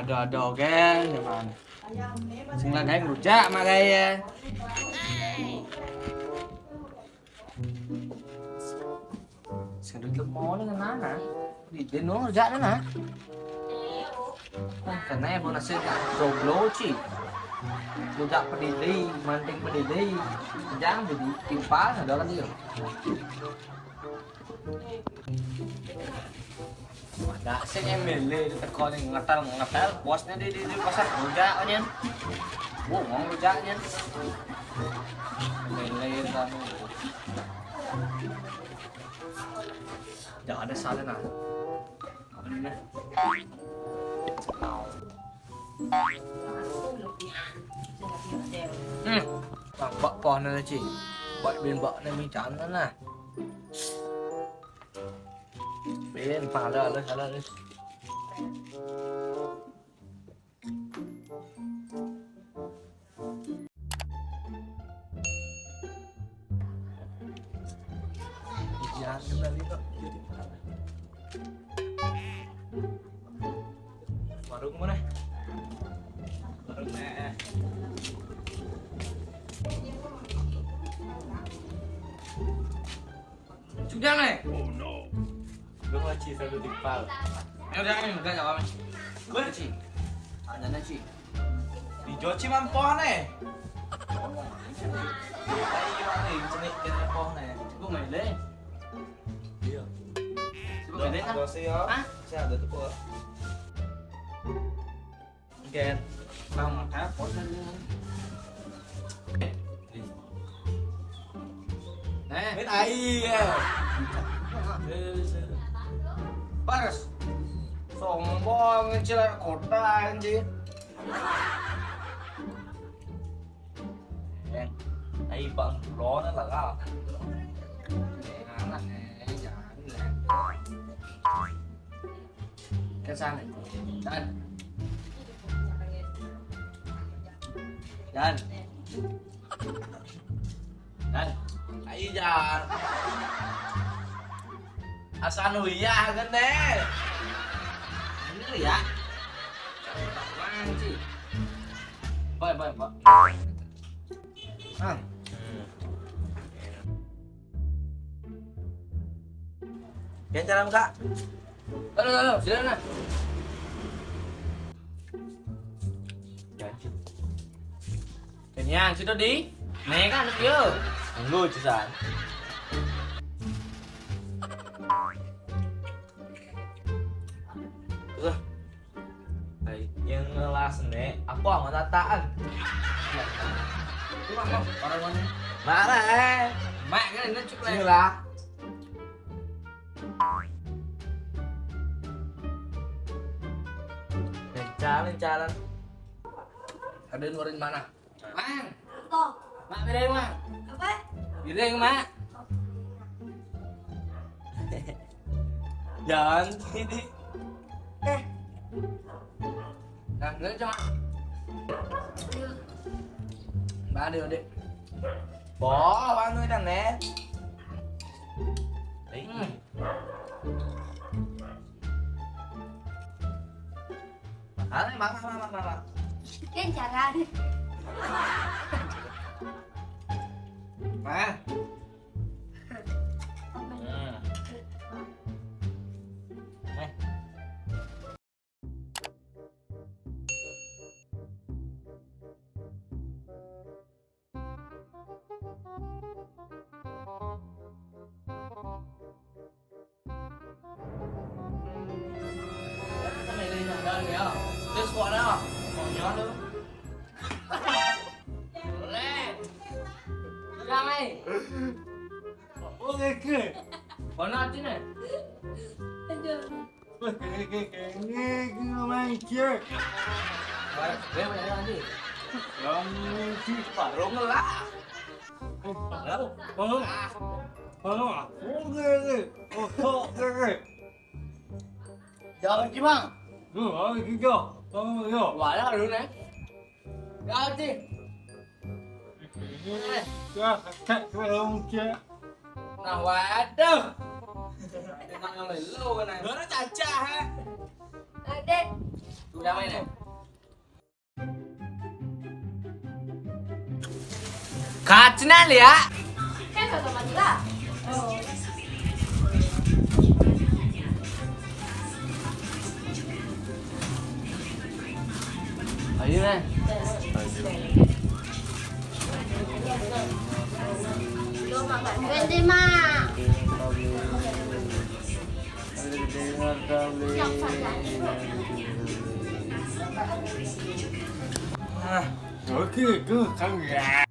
Ada oke, zaman. Sing lagay rujak mak gaya. Sing rujak mau nih mana? Di denong rujak na. Karena ya bonus sih joglo sih. Rujak pedili, manting pedili. Jangan jadi timpal ada kan dia. Ada sing MLA di teko ning ngetel bosnya di pasar rujak kan. Ngomong rujaknya. MLA kan. Jangan ada salah nah. Apa ini? Bak pohon na chị. Bak bên bọ này mình chán nữa nè. Bên phá lên lên. Jangan kembali kok. Warung mana? Warung mana? Sudah nih. Oh no. Lu ngaci satu timpal. Ya udah nih, udah enggak apa-apa. Gue sih. Ada nasi. Di Joci mampoh nih. Ayo nih, sini kita poh nih. Gue main deh. Iya. Gue main deh kan. Ah, saya ada tuh kok. Kẹt vào mặt tháp có lên nè biết ai Paras sombong ngecil kota anjir ai bang lo nó là gạo cái sang này đây Dan. Ayo jangan. Asal ya kan deh. Ini ya. Bang sih. Baik. Ah. Yang cara Kak. Aduh, silakan. Kenyang sudah di. Nih kan anak dia. Lu cisan. Yang ngelas nih, aku sama tataan. Itu mah orang mana? Mana? Mak kan ini cukup lah. Jalan. Ada nurin mana? Mang. Toh. Mak piring, Mak. Apa? Piring, Mak. Jangan ini. Nah, enggak cuma. Ba điều đi. Bỏ ba người đằng nè. Đấy. Đấy, bác. Cái chả ra đi. Mà. This one out. Còn nhớ nữa. Lên. Ra đây. Ôi cái cười. Còn nào chứ này. Cái mang kia. Vậy, về mày làm gì? Làm chi phải rống lá. Đâu? Không à? Ô ghê. Ô ghê. Giờ chứ bằng. Cái kia. Quả đó được đấy. Ra đi. Cái ông kia. Nào quả đâu. Cái này lâu cái này. Nó chà ha. Đây. Tụi ra mày này. senang ya. Kan satu mati lah. Ayo kan. Benzema. Siap saja. Oke, kan ya.